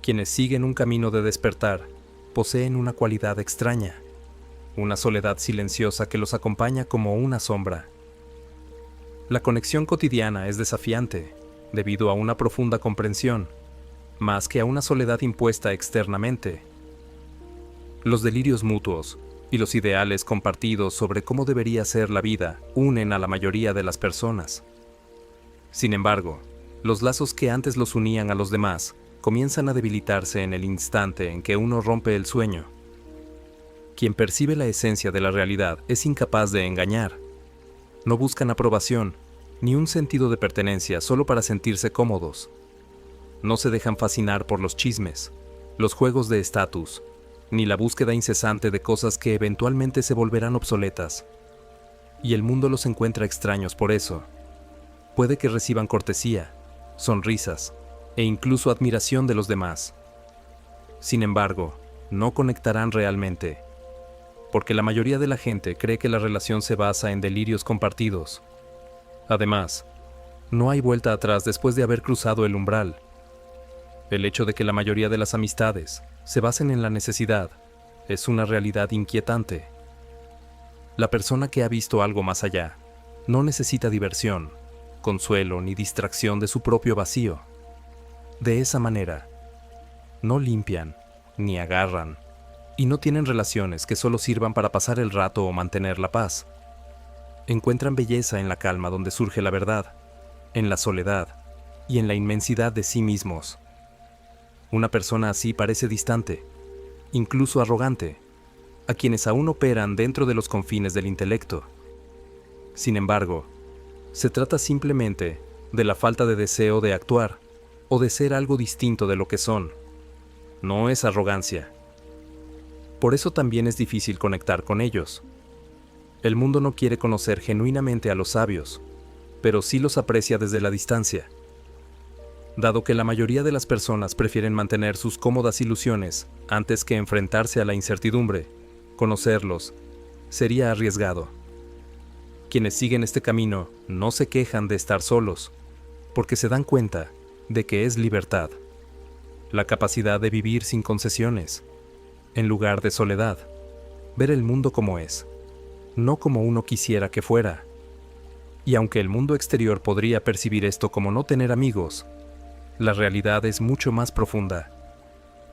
Quienes siguen un camino de despertar poseen una cualidad extraña, una soledad silenciosa que los acompaña como una sombra. La conexión cotidiana es desafiante, debido a una profunda comprensión, más que a una soledad impuesta externamente. Los delirios mutuos y los ideales compartidos sobre cómo debería ser la vida unen a la mayoría de las personas. Sin embargo, los lazos que antes los unían a los demás comienzan a debilitarse en el instante en que uno rompe el sueño. Quien percibe la esencia de la realidad es incapaz de engañar. No buscan aprobación, ni un sentido de pertenencia solo para sentirse cómodos. No se dejan fascinar por los chismes, los juegos de estatus, ni la búsqueda incesante de cosas que eventualmente se volverán obsoletas. Y el mundo los encuentra extraños por eso. Puede que reciban cortesía, sonrisas e incluso admiración de los demás. Sin embargo, no conectarán realmente, porque la mayoría de la gente cree que la relación se basa en delirios compartidos. Además, no hay vuelta atrás después de haber cruzado el umbral. El hecho de que la mayoría de las amistades se basen en la necesidad es una realidad inquietante. La persona que ha visto algo más allá no necesita diversión, consuelo ni distracción de su propio vacío. De esa manera, no limpian, ni agarran, y no tienen relaciones que solo sirvan para pasar el rato o mantener la paz. Encuentran belleza en la calma donde surge la verdad, en la soledad y en la inmensidad de sí mismos. Una persona así parece distante, incluso arrogante, a quienes aún operan dentro de los confines del intelecto. Sin embargo, se trata simplemente de la falta de deseo de actuar o de ser algo distinto de lo que son. No es arrogancia. Por eso también es difícil conectar con ellos. El mundo no quiere conocer genuinamente a los sabios, pero sí los aprecia desde la distancia. Dado que la mayoría de las personas prefieren mantener sus cómodas ilusiones antes que enfrentarse a la incertidumbre, conocerlos sería arriesgado. Quienes siguen este camino no se quejan de estar solos, porque se dan cuenta de que es libertad, la capacidad de vivir sin concesiones, en lugar de soledad, ver el mundo como es, no como uno quisiera que fuera. Y aunque el mundo exterior podría percibir esto como no tener amigos, la realidad es mucho más profunda.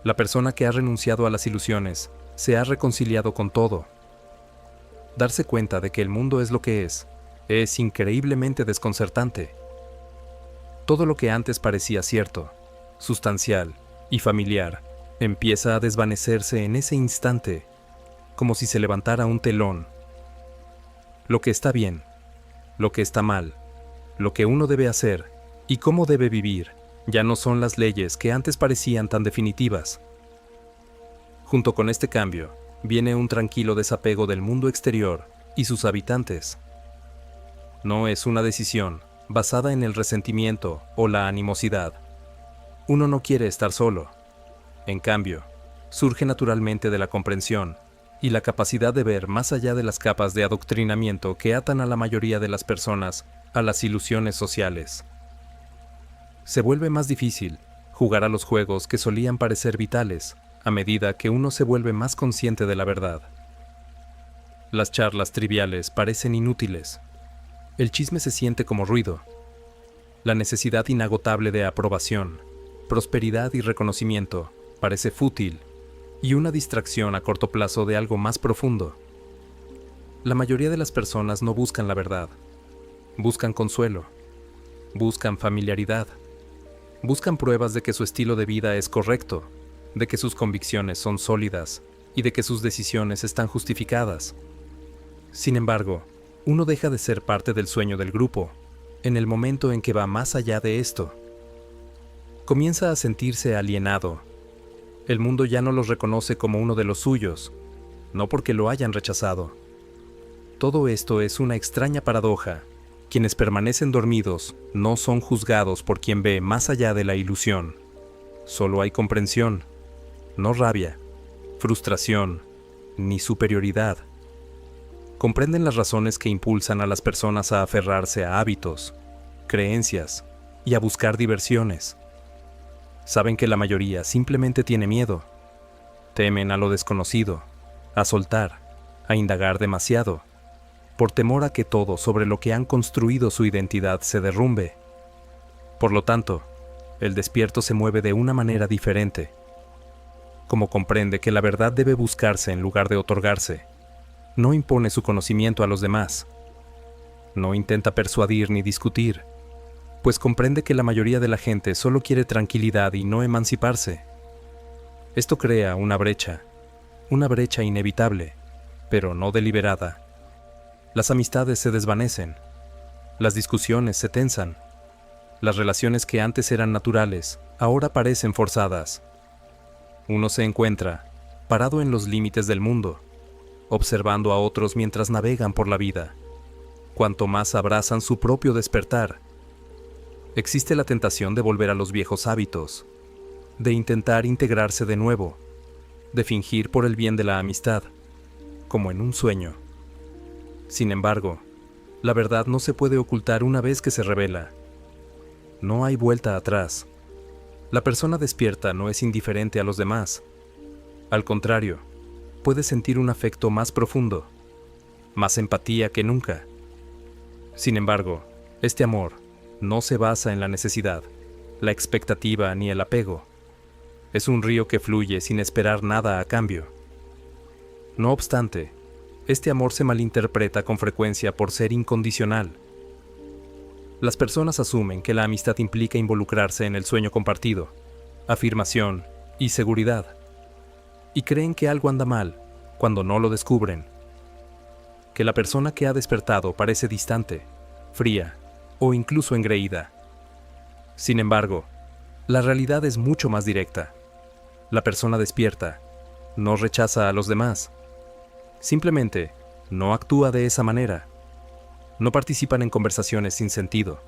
La persona que ha renunciado a las ilusiones se ha reconciliado con todo. Darse cuenta de que el mundo es lo que es increíblemente desconcertante. Todo lo que antes parecía cierto, sustancial y familiar, empieza a desvanecerse en ese instante, como si se levantara un telón. Lo que está bien, lo que está mal, lo que uno debe hacer y cómo debe vivir, ya no son las leyes que antes parecían tan definitivas. Junto con este cambio, viene un tranquilo desapego del mundo exterior y sus habitantes. No es una decisión basada en el resentimiento o la animosidad. Uno no quiere estar solo. En cambio, surge naturalmente de la comprensión y la capacidad de ver más allá de las capas de adoctrinamiento que atan a la mayoría de las personas a las ilusiones sociales. Se vuelve más difícil jugar a los juegos que solían parecer vitales a medida que uno se vuelve más consciente de la verdad. Las charlas triviales parecen inútiles. El chisme se siente como ruido. La necesidad inagotable de aprobación, prosperidad y reconocimiento parece fútil y una distracción a corto plazo de algo más profundo. La mayoría de las personas no buscan la verdad. Buscan consuelo. Buscan familiaridad. Buscan pruebas de que su estilo de vida es correcto, de que sus convicciones son sólidas y de que sus decisiones están justificadas. Sin embargo, uno deja de ser parte del sueño del grupo en el momento en que va más allá de esto. Comienza a sentirse alienado. El mundo ya no los reconoce como uno de los suyos, no porque lo hayan rechazado. Todo esto es una extraña paradoja. Quienes permanecen dormidos no son juzgados por quien ve más allá de la ilusión. Solo hay comprensión, no rabia, frustración, ni superioridad. Comprenden las razones que impulsan a las personas a aferrarse a hábitos, creencias y a buscar diversiones. Saben que la mayoría simplemente tiene miedo. Temen a lo desconocido, a soltar, a indagar demasiado, por temor a que todo sobre lo que han construido su identidad se derrumbe. Por lo tanto, el despierto se mueve de una manera diferente. Como comprende que la verdad debe buscarse en lugar de otorgarse, no impone su conocimiento a los demás. No intenta persuadir ni discutir, pues comprende que la mayoría de la gente solo quiere tranquilidad y no emanciparse. Esto crea una brecha inevitable, pero no deliberada. Las amistades se desvanecen, las discusiones se tensan, las relaciones que antes eran naturales, ahora parecen forzadas. Uno se encuentra, parado en los límites del mundo, observando a otros mientras navegan por la vida. Cuanto más abrazan su propio despertar, existe la tentación de volver a los viejos hábitos, de intentar integrarse de nuevo, de fingir por el bien de la amistad, como en un sueño. Sin embargo, la verdad no se puede ocultar una vez que se revela. No hay vuelta atrás. La persona despierta no es indiferente a los demás. Al contrario, puede sentir un afecto más profundo, más empatía que nunca. Sin embargo, este amor no se basa en la necesidad, la expectativa ni el apego. Es un río que fluye sin esperar nada a cambio. No obstante, este amor se malinterpreta con frecuencia por ser incondicional. Las personas asumen que la amistad implica involucrarse en el sueño compartido, afirmación y seguridad, y creen que algo anda mal cuando no lo descubren. Que la persona que ha despertado parece distante, fría o incluso engreída. Sin embargo, la realidad es mucho más directa. La persona despierta no rechaza a los demás. Simplemente no actúa de esa manera. No participan en conversaciones sin sentido.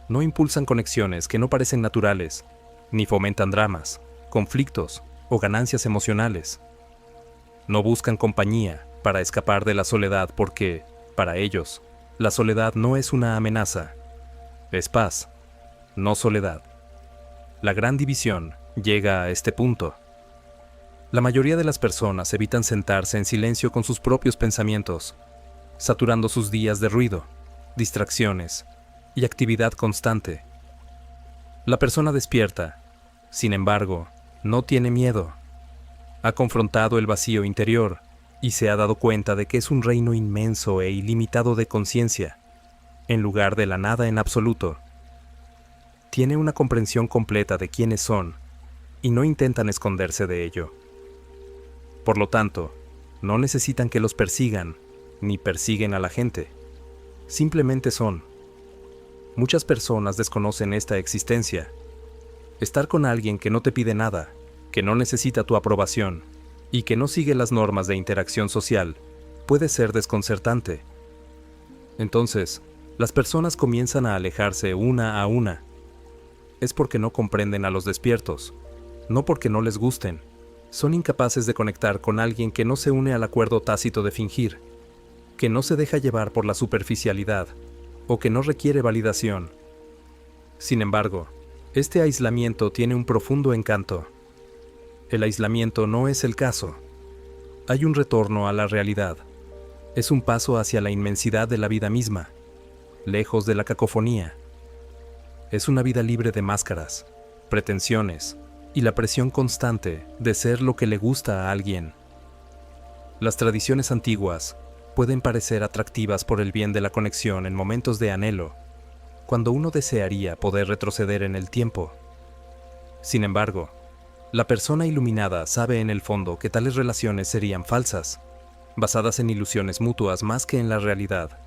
No impulsan conexiones que no parecen naturales, ni fomentan dramas, conflictos o ganancias emocionales. No buscan compañía para escapar de la soledad porque, para ellos, la soledad no es una amenaza. Es paz, no soledad. La gran división llega a este punto. La mayoría de las personas evitan sentarse en silencio con sus propios pensamientos, saturando sus días de ruido, distracciones y actividad constante. La persona despierta, sin embargo, no tiene miedo. Ha confrontado el vacío interior y se ha dado cuenta de que es un reino inmenso e ilimitado de conciencia, en lugar de la nada en absoluto. Tiene una comprensión completa de quiénes son y no intentan esconderse de ello. Por lo tanto, no necesitan que los persigan, ni persiguen a la gente. Simplemente son. Muchas personas desconocen esta existencia. Estar con alguien que no te pide nada, que no necesita tu aprobación y que no sigue las normas de interacción social puede ser desconcertante. Entonces, las personas comienzan a alejarse una a una. Es porque no comprenden a los despiertos, no porque no les gusten. Son incapaces de conectar con alguien que no se une al acuerdo tácito de fingir, que no se deja llevar por la superficialidad o que no requiere validación. Sin embargo, este aislamiento tiene un profundo encanto. El aislamiento no es el caso. Hay un retorno a la realidad. Es un paso hacia la inmensidad de la vida misma, lejos de la cacofonía. Es una vida libre de máscaras, pretensiones y la presión constante de ser lo que le gusta a alguien. Las tradiciones antiguas pueden parecer atractivas por el bien de la conexión en momentos de anhelo, cuando uno desearía poder retroceder en el tiempo. Sin embargo, la persona iluminada sabe en el fondo que tales relaciones serían falsas, basadas en ilusiones mutuas más que en la realidad.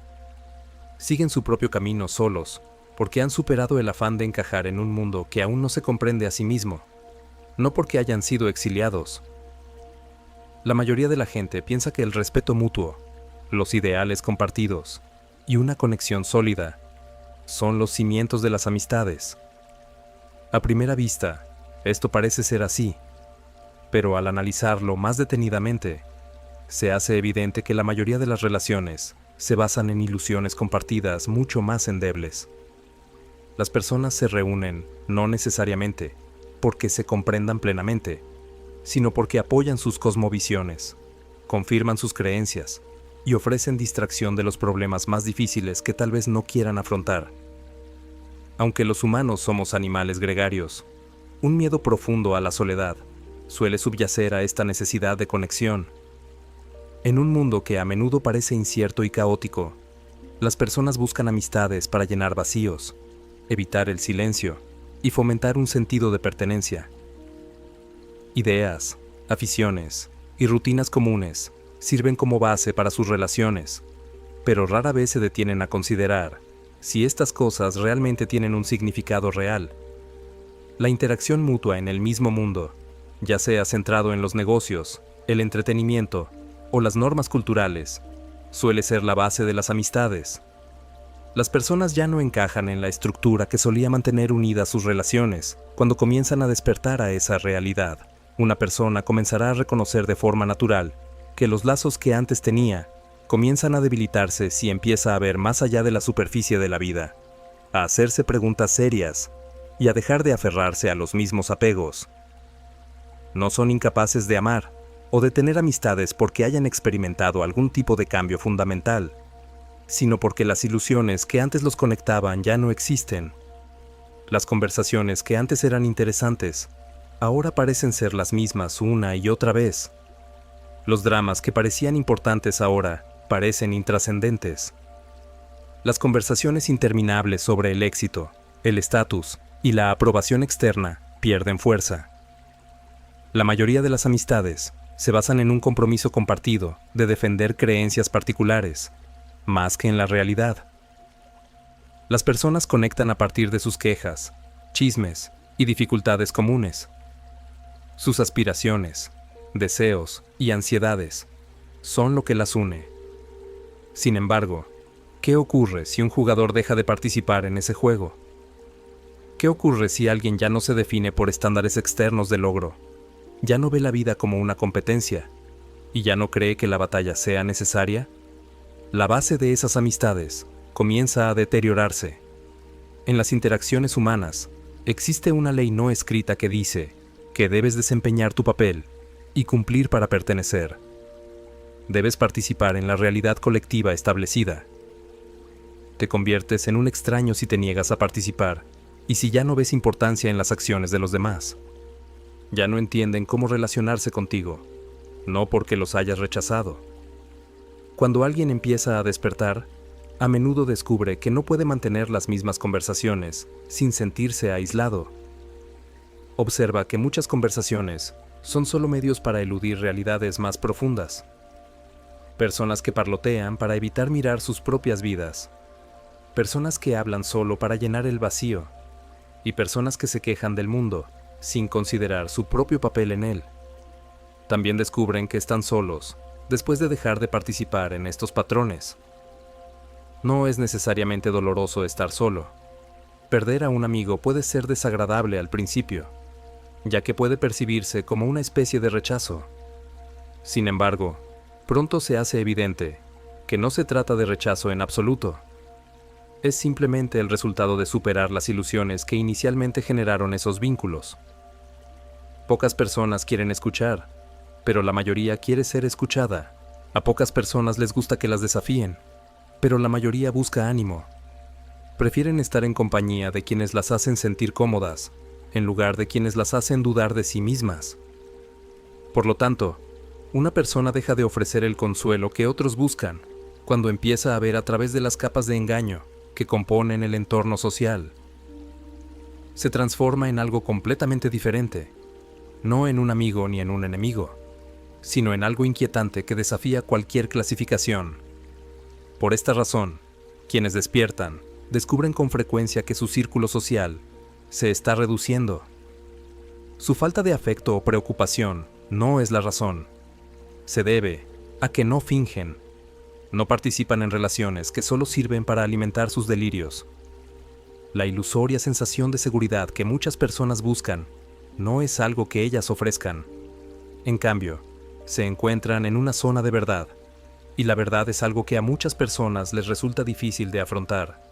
Siguen su propio camino solos, porque han superado el afán de encajar en un mundo que aún no se comprende a sí mismo, no porque hayan sido exiliados. La mayoría de la gente piensa que el respeto mutuo, los ideales compartidos y una conexión sólida son los cimientos de las amistades. A primera vista, esto parece ser así, pero al analizarlo más detenidamente, se hace evidente que la mayoría de las relaciones se basan en ilusiones compartidas mucho más endebles. Las personas se reúnen, no necesariamente, porque se comprendan plenamente, sino porque apoyan sus cosmovisiones, confirman sus creencias y ofrecen distracción de los problemas más difíciles que tal vez no quieran afrontar. Aunque los humanos somos animales gregarios, un miedo profundo a la soledad suele subyacer a esta necesidad de conexión. En un mundo que a menudo parece incierto y caótico, las personas buscan amistades para llenar vacíos, evitar el silencio y fomentar un sentido de pertenencia. Ideas, aficiones y rutinas comunes sirven como base para sus relaciones, pero rara vez se detienen a considerar si estas cosas realmente tienen un significado real. La interacción mutua en el mismo mundo, ya sea centrado en los negocios, el entretenimiento o las normas culturales, suele ser la base de las amistades. Las personas ya no encajan en la estructura que solía mantener unidas sus relaciones cuando comienzan a despertar a esa realidad. Una persona comenzará a reconocer de forma natural que los lazos que antes tenía comienzan a debilitarse si empieza a ver más allá de la superficie de la vida, a hacerse preguntas serias y a dejar de aferrarse a los mismos apegos. No son incapaces de amar o de tener amistades porque hayan experimentado algún tipo de cambio fundamental, sino porque las ilusiones que antes los conectaban ya no existen. Las conversaciones que antes eran interesantes, ahora parecen ser las mismas una y otra vez. Los dramas que parecían importantes ahora parecen intrascendentes. Las conversaciones interminables sobre el éxito, el estatus y la aprobación externa pierden fuerza. La mayoría de las amistades se basan en un compromiso compartido de defender creencias particulares, más que en la realidad. Las personas conectan a partir de sus quejas, chismes y dificultades comunes. Sus aspiraciones, deseos y ansiedades son lo que las une. Sin embargo, ¿qué ocurre si un jugador deja de participar en ese juego? ¿Qué ocurre si alguien ya no se define por estándares externos de logro, ya no ve la vida como una competencia y ya no cree que la batalla sea necesaria? La base de esas amistades comienza a deteriorarse. En las interacciones humanas existe una ley no escrita que dice que debes desempeñar tu papel y cumplir para pertenecer. Debes participar en la realidad colectiva establecida. Te conviertes en un extraño si te niegas a participar y si ya no ves importancia en las acciones de los demás. Ya no entienden cómo relacionarse contigo, no porque los hayas rechazado. Cuando alguien empieza a despertar, a menudo descubre que no puede mantener las mismas conversaciones sin sentirse aislado. Observa que muchas conversaciones son solo medios para eludir realidades más profundas. Personas que parlotean para evitar mirar sus propias vidas. Personas que hablan solo para llenar el vacío. Y personas que se quejan del mundo sin considerar su propio papel en él. También descubren que están solos después de dejar de participar en estos patrones. No es necesariamente doloroso estar solo. Perder a un amigo puede ser desagradable al principio, ya que puede percibirse como una especie de rechazo. Sin embargo, pronto se hace evidente que no se trata de rechazo en absoluto. Es simplemente el resultado de superar las ilusiones que inicialmente generaron esos vínculos. Pocas personas quieren escuchar, pero la mayoría quiere ser escuchada. A pocas personas les gusta que las desafíen, pero la mayoría busca ánimo. Prefieren estar en compañía de quienes las hacen sentir cómodas, en lugar de quienes las hacen dudar de sí mismas. Por lo tanto, una persona deja de ofrecer el consuelo que otros buscan cuando empieza a ver a través de las capas de engaño que componen el entorno social. Se transforma en algo completamente diferente, no en un amigo ni en un enemigo, sino en algo inquietante que desafía cualquier clasificación. Por esta razón, quienes despiertan descubren con frecuencia que su círculo social se está reduciendo. Su falta de afecto o preocupación no es la razón. Se debe a que no fingen, no participan en relaciones que solo sirven para alimentar sus delirios. La ilusoria sensación de seguridad que muchas personas buscan no es algo que ellas ofrezcan. En cambio, se encuentran en una zona de verdad, y la verdad es algo que a muchas personas les resulta difícil de afrontar.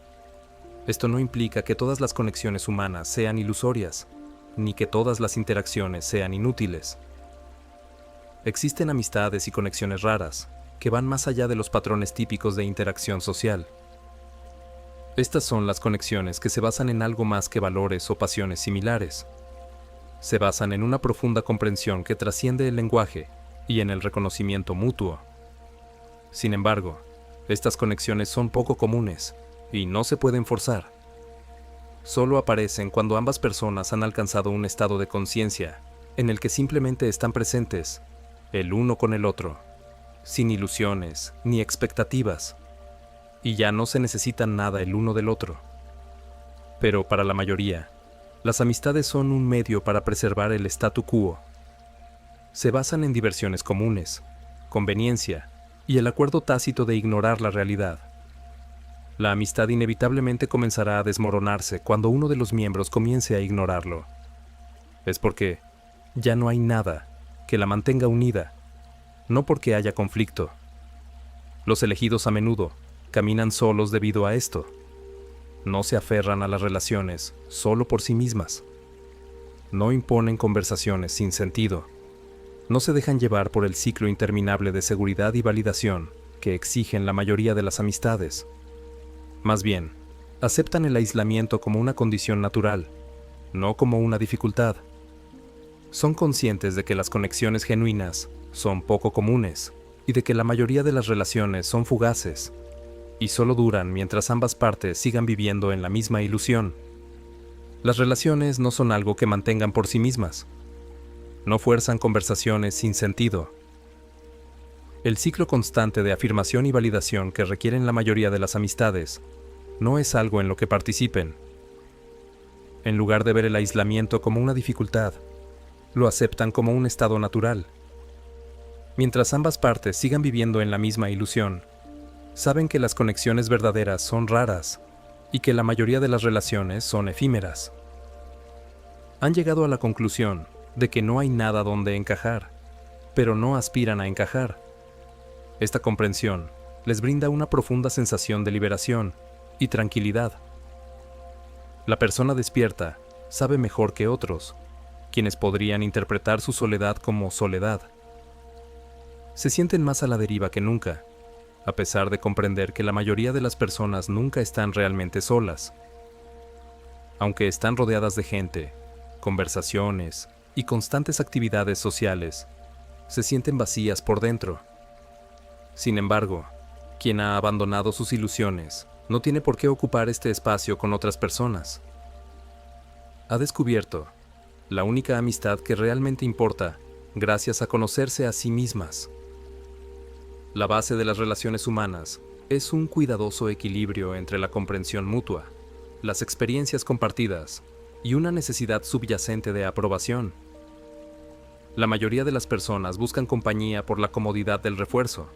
Esto no implica que todas las conexiones humanas sean ilusorias, ni que todas las interacciones sean inútiles. Existen amistades y conexiones raras, que van más allá de los patrones típicos de interacción social. Estas son las conexiones que se basan en algo más que valores o pasiones similares. Se basan en una profunda comprensión que trasciende el lenguaje y en el reconocimiento mutuo. Sin embargo, estas conexiones son poco comunes y no se pueden forzar. Solo aparecen cuando ambas personas han alcanzado un estado de conciencia en el que simplemente están presentes, el uno con el otro, sin ilusiones ni expectativas, y ya no se necesitan nada el uno del otro. Pero para la mayoría, las amistades son un medio para preservar el statu quo. Se basan en diversiones comunes, conveniencia y el acuerdo tácito de ignorar la realidad. La amistad inevitablemente comenzará a desmoronarse cuando uno de los miembros comience a ignorarlo. Es porque ya no hay nada que la mantenga unida, no porque haya conflicto. Los elegidos a menudo caminan solos debido a esto. No se aferran a las relaciones solo por sí mismas. No imponen conversaciones sin sentido. No se dejan llevar por el ciclo interminable de seguridad y validación que exigen la mayoría de las amistades. Más bien, aceptan el aislamiento como una condición natural, no como una dificultad. Son conscientes de que las conexiones genuinas son poco comunes y de que la mayoría de las relaciones son fugaces y solo duran mientras ambas partes sigan viviendo en la misma ilusión. Las relaciones no son algo que mantengan por sí mismas. No fuerzan conversaciones sin sentido. El ciclo constante de afirmación y validación que requieren la mayoría de las amistades no es algo en lo que participen. En lugar de ver el aislamiento como una dificultad, lo aceptan como un estado natural. Mientras ambas partes sigan viviendo en la misma ilusión, saben que las conexiones verdaderas son raras y que la mayoría de las relaciones son efímeras. Han llegado a la conclusión de que no hay nada donde encajar, pero no aspiran a encajar. Esta comprensión les brinda una profunda sensación de liberación y tranquilidad. La persona despierta sabe mejor que otros, quienes podrían interpretar su soledad como soledad. Se sienten más a la deriva que nunca, a pesar de comprender que la mayoría de las personas nunca están realmente solas. Aunque están rodeadas de gente, conversaciones y constantes actividades sociales, se sienten vacías por dentro. Sin embargo, quien ha abandonado sus ilusiones no tiene por qué ocupar este espacio con otras personas. Ha descubierto la única amistad que realmente importa gracias a conocerse a sí mismas. La base de las relaciones humanas es un cuidadoso equilibrio entre la comprensión mutua, las experiencias compartidas y una necesidad subyacente de aprobación. La mayoría de las personas buscan compañía por la comodidad del refuerzo,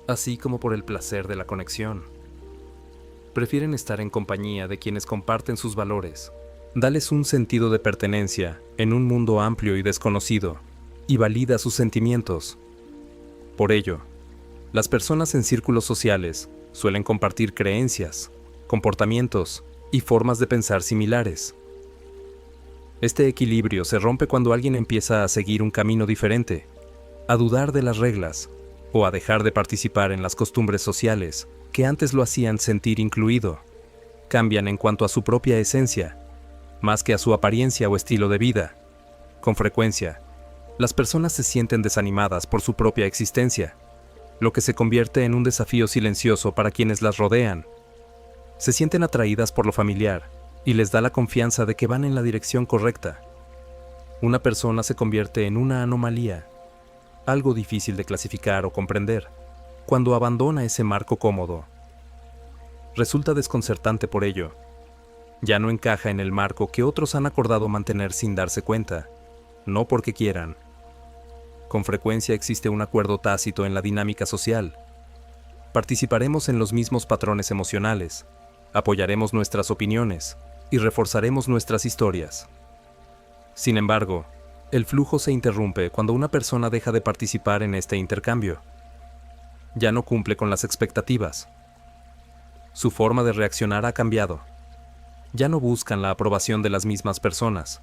así como por el placer de la conexión. Prefieren estar en compañía de quienes comparten sus valores. Dales un sentido de pertenencia en un mundo amplio y desconocido, y valida sus sentimientos. Por ello, las personas en círculos sociales suelen compartir creencias, comportamientos y formas de pensar similares. Este equilibrio se rompe cuando alguien empieza a seguir un camino diferente, a dudar de las reglas o a dejar de participar en las costumbres sociales que antes lo hacían sentir incluido. Cambian en cuanto a su propia esencia, más que a su apariencia o estilo de vida. Con frecuencia, las personas se sienten desanimadas por su propia existencia, lo que se convierte en un desafío silencioso para quienes las rodean. Se sienten atraídas por lo familiar y les da la confianza de que van en la dirección correcta. Una persona se convierte en una anomalía, algo difícil de clasificar o comprender, cuando abandona ese marco cómodo. Resulta desconcertante por ello. Ya no encaja en el marco que otros han acordado mantener sin darse cuenta, no porque quieran. Con frecuencia existe un acuerdo tácito en la dinámica social. Participaremos en los mismos patrones emocionales, apoyaremos nuestras opiniones y reforzaremos nuestras historias. Sin embargo, el flujo se interrumpe cuando una persona deja de participar en este intercambio. Ya no cumple con las expectativas. Su forma de reaccionar ha cambiado. Ya no buscan la aprobación de las mismas personas.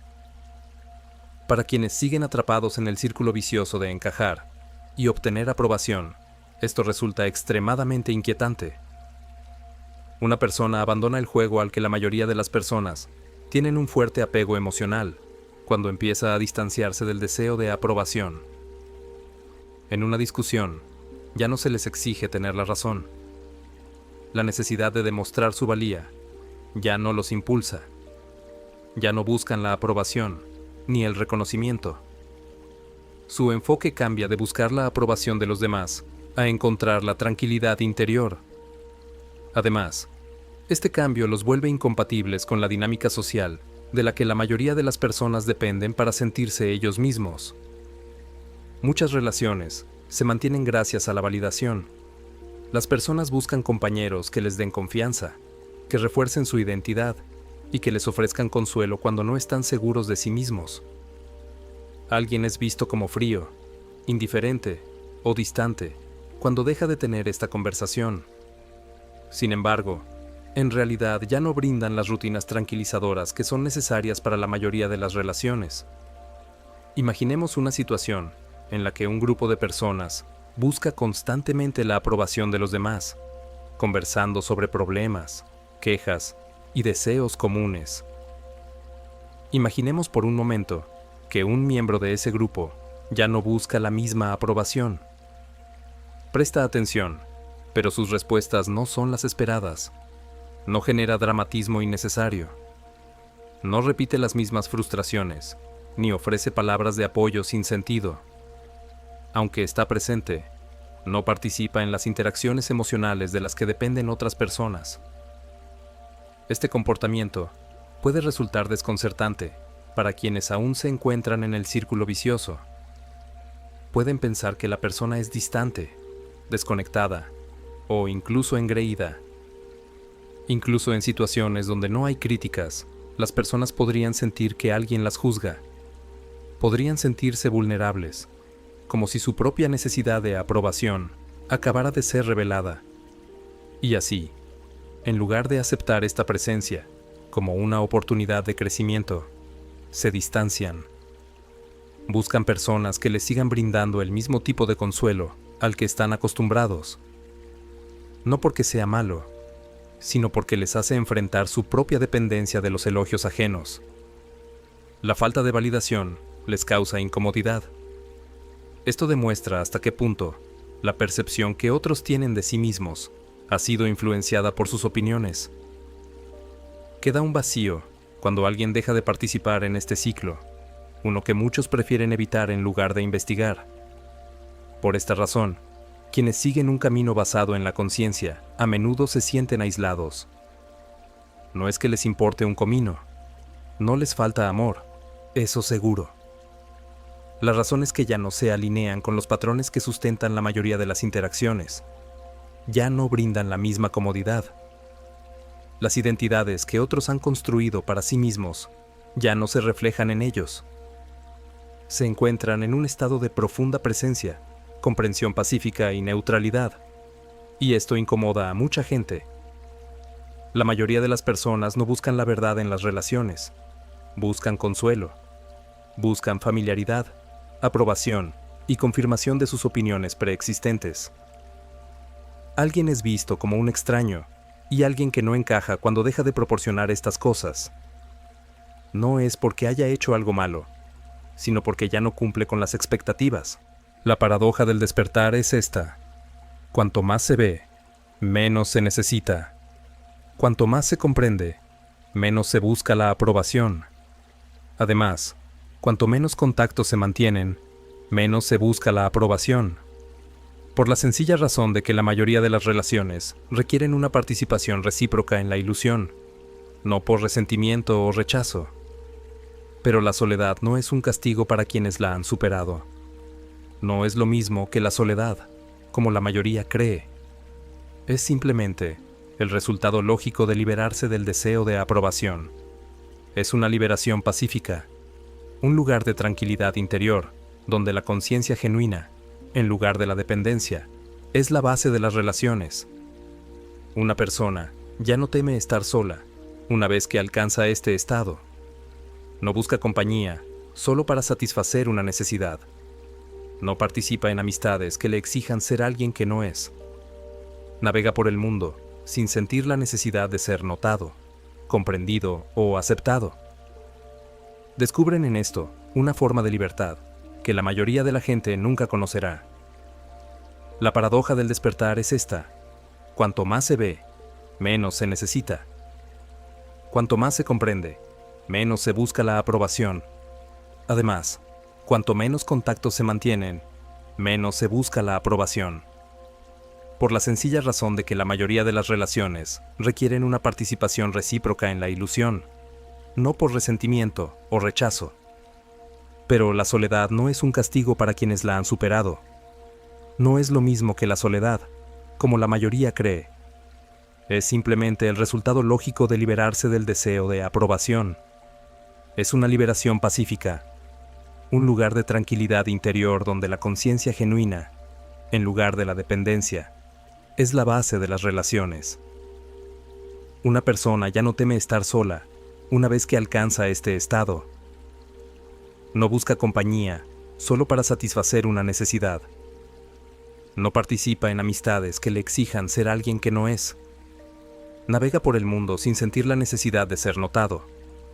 Para quienes siguen atrapados en el círculo vicioso de encajar y obtener aprobación, esto resulta extremadamente inquietante. Una persona abandona el juego al que la mayoría de las personas tienen un fuerte apego emocional cuando empieza a distanciarse del deseo de aprobación. En una discusión, ya no se les exige tener la razón. La necesidad de demostrar su valía ya no los impulsa. Ya no buscan la aprobación ni el reconocimiento. Su enfoque cambia de buscar la aprobación de los demás a encontrar la tranquilidad interior. Además, este cambio los vuelve incompatibles con la dinámica social de la que la mayoría de las personas dependen para sentirse ellos mismos. Muchas relaciones se mantienen gracias a la validación. Las personas buscan compañeros que les den confianza, que refuercen su identidad y que les ofrezcan consuelo cuando no están seguros de sí mismos. Alguien es visto como frío, indiferente o distante cuando deja de tener esta conversación. Sin embargo, en realidad ya no brindan las rutinas tranquilizadoras que son necesarias para la mayoría de las relaciones. Imaginemos una situación en la que un grupo de personas busca constantemente la aprobación de los demás, conversando sobre problemas, quejas y deseos comunes. Imaginemos por un momento que un miembro de ese grupo ya no busca la misma aprobación. Presta atención, pero sus respuestas no son las esperadas. No genera dramatismo innecesario. No repite las mismas frustraciones, ni ofrece palabras de apoyo sin sentido. Aunque está presente, no participa en las interacciones emocionales de las que dependen otras personas. Este comportamiento puede resultar desconcertante para quienes aún se encuentran en el círculo vicioso. Pueden pensar que la persona es distante, desconectada o incluso engreída. Incluso en situaciones donde no hay críticas, las personas podrían sentir que alguien las juzga. Podrían sentirse vulnerables, como si su propia necesidad de aprobación acabara de ser revelada. Y así, en lugar de aceptar esta presencia como una oportunidad de crecimiento, se distancian. Buscan personas que les sigan brindando el mismo tipo de consuelo al que están acostumbrados. No porque sea malo, sino porque les hace enfrentar su propia dependencia de los elogios ajenos. La falta de validación les causa incomodidad. Esto demuestra hasta qué punto la percepción que otros tienen de sí mismos ha sido influenciada por sus opiniones. Queda un vacío cuando alguien deja de participar en este ciclo, uno que muchos prefieren evitar en lugar de investigar. Por esta razón, quienes siguen un camino basado en la conciencia a menudo se sienten aislados. No es que les importe un comino, no les falta amor, eso seguro. La razón es que ya no se alinean con los patrones que sustentan la mayoría de las interacciones. Ya no brindan la misma comodidad. Las identidades que otros han construido para sí mismos ya no se reflejan en ellos. Se encuentran en un estado de profunda presencia, comprensión pacífica y neutralidad, y esto incomoda a mucha gente. La mayoría de las personas no buscan la verdad en las relaciones, buscan consuelo, buscan familiaridad, aprobación y confirmación de sus opiniones preexistentes. Alguien es visto como un extraño y alguien que no encaja cuando deja de proporcionar estas cosas. No es porque haya hecho algo malo, sino porque ya no cumple con las expectativas. La paradoja del despertar es esta: cuanto más se ve, menos se necesita. Cuanto más se comprende, menos se busca la aprobación. Además, cuanto menos contactos se mantienen, menos se busca la aprobación. Por la sencilla razón de que la mayoría de las relaciones requieren una participación recíproca en la ilusión, no por resentimiento o rechazo. Pero la soledad no es un castigo para quienes la han superado. No es lo mismo que la soledad, como la mayoría cree. Es simplemente el resultado lógico de liberarse del deseo de aprobación. Es una liberación pacífica, un lugar de tranquilidad interior, donde la conciencia genuina, en lugar de la dependencia, es la base de las relaciones. Una persona ya no teme estar sola una vez que alcanza este estado. No busca compañía, solo para satisfacer una necesidad. No participa en amistades que le exijan ser alguien que no es. Navega por el mundo sin sentir la necesidad de ser notado, comprendido o aceptado. Descubren en esto una forma de libertad que la mayoría de la gente nunca conocerá. La paradoja del despertar es esta: cuanto más se ve, menos se necesita. Cuanto más se comprende, menos se busca la aprobación. Además, cuanto menos contactos se mantienen, menos se busca la aprobación. Por la sencilla razón de que la mayoría de las relaciones requieren una participación recíproca en la ilusión, no por resentimiento o rechazo. Pero la soledad no es un castigo para quienes la han superado. No es lo mismo que la soledad, como la mayoría cree. Es simplemente el resultado lógico de liberarse del deseo de aprobación. Es una liberación pacífica, un lugar de tranquilidad interior donde la conciencia genuina, en lugar de la dependencia, es la base de las relaciones. Una persona ya no teme estar sola una vez que alcanza este estado. No busca compañía solo para satisfacer una necesidad. No participa en amistades que le exijan ser alguien que no es. Navega por el mundo sin sentir la necesidad de ser notado,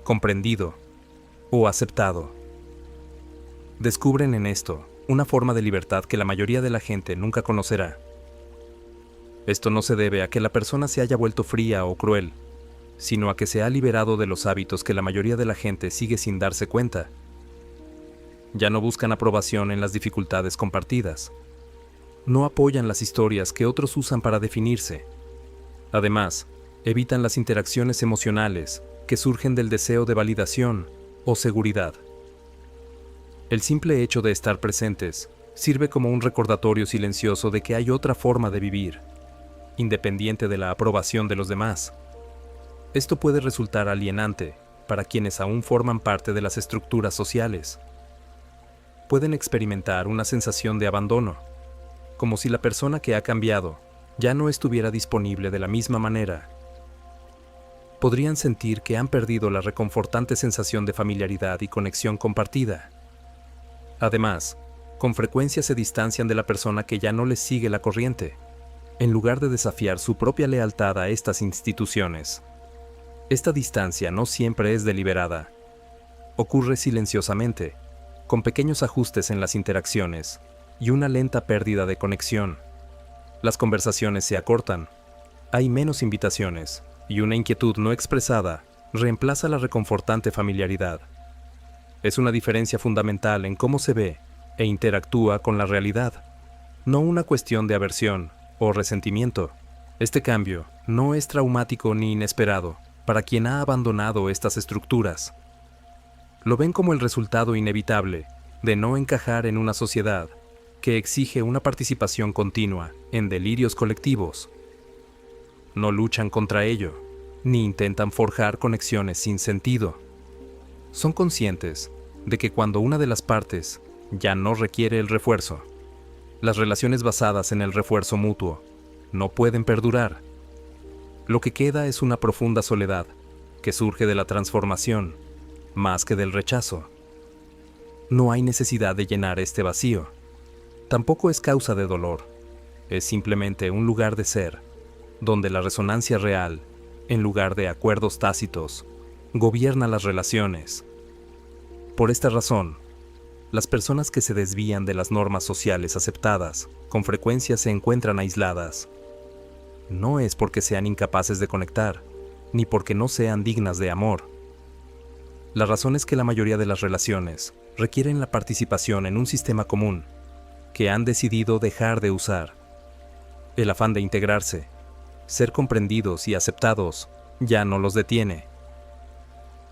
comprendido o aceptado. Descubren en esto una forma de libertad que la mayoría de la gente nunca conocerá. Esto no se debe a que la persona se haya vuelto fría o cruel, sino a que se ha liberado de los hábitos que la mayoría de la gente sigue sin darse cuenta. Ya no buscan aprobación en las dificultades compartidas. No apoyan las historias que otros usan para definirse. Además, evitan las interacciones emocionales que surgen del deseo de validación o seguridad. El simple hecho de estar presentes sirve como un recordatorio silencioso de que hay otra forma de vivir, independiente de la aprobación de los demás. Esto puede resultar alienante para quienes aún forman parte de las estructuras sociales. Pueden experimentar una sensación de abandono, como si la persona que ha cambiado ya no estuviera disponible de la misma manera. Podrían sentir que han perdido la reconfortante sensación de familiaridad y conexión compartida. Además, con frecuencia se distancian de la persona que ya no les sigue la corriente, en lugar de desafiar su propia lealtad a estas instituciones. Esta distancia no siempre es deliberada. Ocurre silenciosamente, con pequeños ajustes en las interacciones y una lenta pérdida de conexión. Las conversaciones se acortan, hay menos invitaciones, y una inquietud no expresada reemplaza la reconfortante familiaridad. Es una diferencia fundamental en cómo se ve e interactúa con la realidad, no una cuestión de aversión o resentimiento. Este cambio no es traumático ni inesperado para quien ha abandonado estas estructuras. Lo ven como el resultado inevitable de no encajar en una sociedad que exige una participación continua en delirios colectivos. No luchan contra ello, ni intentan forjar conexiones sin sentido. Son conscientes de que cuando una de las partes ya no requiere el refuerzo, las relaciones basadas en el refuerzo mutuo no pueden perdurar. Lo que queda es una profunda soledad que surge de la transformación, más que del rechazo. No hay necesidad de llenar este vacío. Tampoco es causa de dolor. Es simplemente un lugar de ser, donde la resonancia real, en lugar de acuerdos tácitos, gobierna las relaciones. Por esta razón, las personas que se desvían de las normas sociales aceptadas con frecuencia se encuentran aisladas. No es porque sean incapaces de conectar, ni porque no sean dignas de amor. La razón es que la mayoría de las relaciones requieren la participación en un sistema común que han decidido dejar de usar. El afán de integrarse, ser comprendidos y aceptados, ya no los detiene.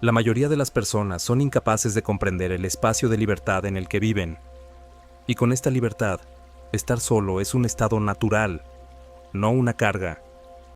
La mayoría de las personas son incapaces de comprender el espacio de libertad en el que viven. Y con esta libertad, estar solo es un estado natural, no una carga.